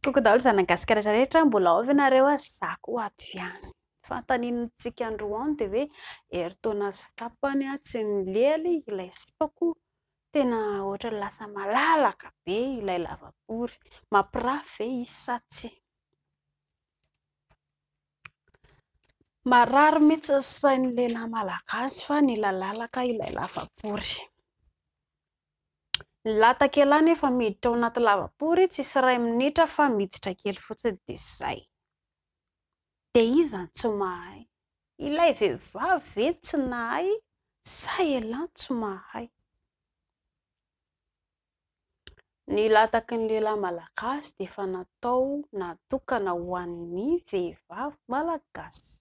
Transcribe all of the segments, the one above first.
Koko daholo zanagasikara rehetra mbola avy ianareo zako ato ihany. Fantaninitsika androany dia hoe eritaona sy tapany tsy nilely ilay sipako tena ohatra lasa malalaka be ilay lavabory. Mampirafy ve izy sa tsy? Marary mihitsy ny sain'ny lehilahy malagasy fa nilalalaka ilay lavabory. Ny latakelahy nefa miditra ao anaty lavabory tsisy 2 minitra fa miditra kely fotsiny dia izay. Dia iza no tsy mahay? Ilay vehivavy ve tsy nahay sa ialahy tsy mahay? Ny lataky ny lehilahy malagasy dia efa natokana ho an'ny vehivavy malagasy.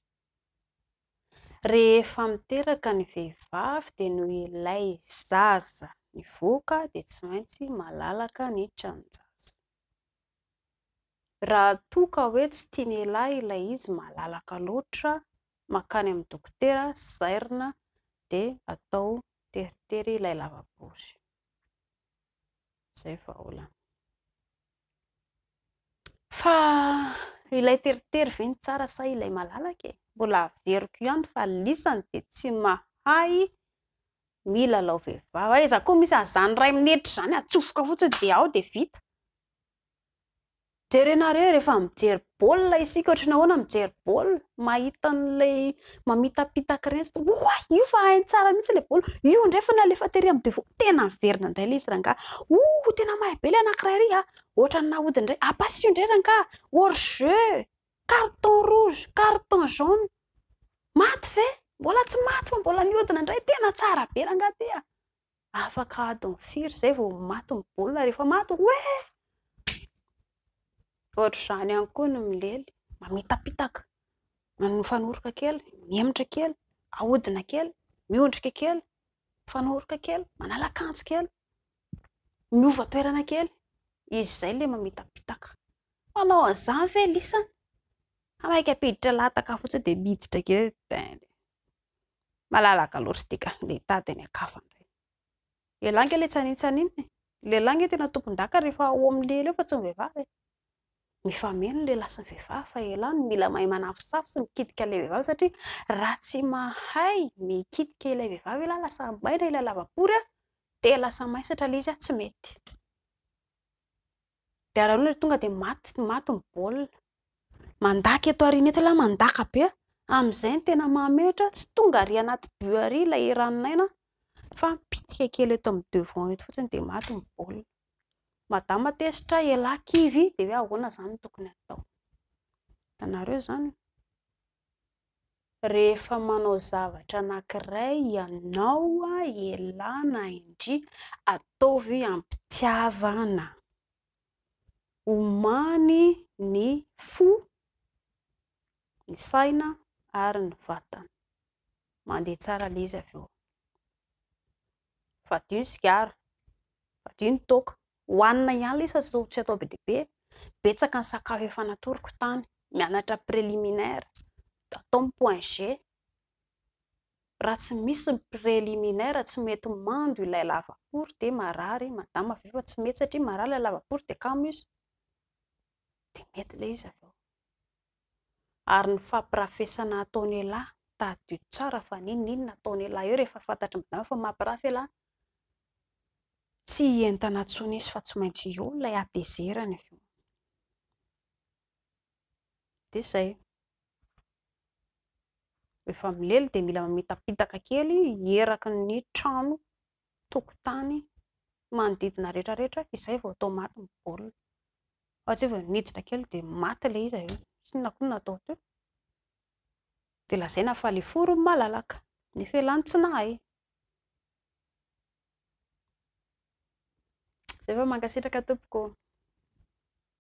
Rehefa miteraka ny vehivavy dia noho ilay zaza mivoaka dia tsy maintsy malalaka ny tranonjaza. Raha toa ka hoe tsy tiany lehilahy ilay izy malalaka loatra, makany amin'ny dokotera, zairina dia atao teritery ilay lavabory. Izay vahaolana. Fa ilay teritery ve ny tsara sa ilay malalaka e? Mbola averiko ihany fa lisany dia tsy mahay milalao vehivavy. Aiza koa misy an'izany 2 minitra izany, atsofoka fotsiny dia ao dia vita. Jerenareo rehefa mijery baolina isika ohatry ny ahoana mijery baolina, mahita an'ilay mamitapitaka ireny, oa io fa hainy tsara mihitsy ilay baolina, io indray fa nalefa tery amin'ny defaut, tena miverina indray ilay izy rangahy, tena mahay be ilay anankiray ery ohatra ny nahodiny indray, apasy io indray rangahy, hors jeu, carton rouge, carton jaune, maty ve? Mbola tsy maty fa mbola nihodina indray, tena tsara be rangahy ty. Afaka adiny firy izay vao maty ny baolina, rehefa maty ohatr'izany ihany koa no milely, mamitapitaka, mifanoroka kely, miemotra kely, ahodina kely, miondrika kely, mifanoroka kely, manala akanjo kely, miova toerana kely, izy izay ilay mamitapitaka. Manao an'izany ve lisany? Maika apiditra lataka fotsiny dia miditra kely. Malalaka loatra tika, dia tady ny akafandray. Lehilahy ange ilay tsaninitsanininy. Lehilahy ange tena tompon-daka rehefa ao amin'ny lely eo fa tsy ny vehivavy. Mifameno ny lehilahy sy ny vehivavy fa ialahy no mila mahay manafosafo sy mikitika ilay vehivavy satria raha tsy mahay mikitika ilay vehivavy ilay lasa maina ilay lavabory dia lasa maisatra ilay izy tsy mety. Dia raha olona tonga dia maty ny baolina. Mandaka eto aoriana eto ilay mandaka be, amin'izay ny tena mahamehitra, tsy tonga ary anaty but ary ilay ranonaina fa mipitika kely eto amin'ny devant eto fotsiny dia maty ny baolina. Madama tesitra ialahy kivy dia hoe ahoana izany no tokony atao. Hitanareo izany. Rehefa manao zavatra anankiray ianao ialahy na indry ataovy ampitiavana. Omany ny fo, ny saina ary ny vatana. Mandeha tsara ilay izy avy eo. Vadio ny sigara, vadio ny toaka. Hohanina ihany ilay izy fa tsy atao be dia be. Betsaka ny sakafo efa natoroko tany, mianatra préliminaire, atao ny point G. Raha tsy misy ny préliminaire tsy mety mando ilay lavabory dia marary. Madama avy eo fa tsy mety satria marary ilay lavabory dia kamo izy. Dia mety ilay izy avy eo. Ary ny fampirafesana ataon'ny lehilahy tadio tsara fa n'inona ataon'ny lehilahy eo rehefa fantatry ny madama fa mampirafy lehilahy. Tsy entana intsony izy fa tsy maintsy eo ilay hatezerany avy eo. Dia izay. Rehefa milely dia mila mamitapitaka kely hieraky ny trano, tokotany, manodidina rehetrarehetra, izay vao atao maty ny baolina. Fa tsy hoe vao miditra kely dia maty ilay izy avy eo. Tsy inona koa no natao teo. Dia lazaina fa ilay fo ro malalaka, nefa ialahy tsy nahay. Izay fa mankasitraka tompoko.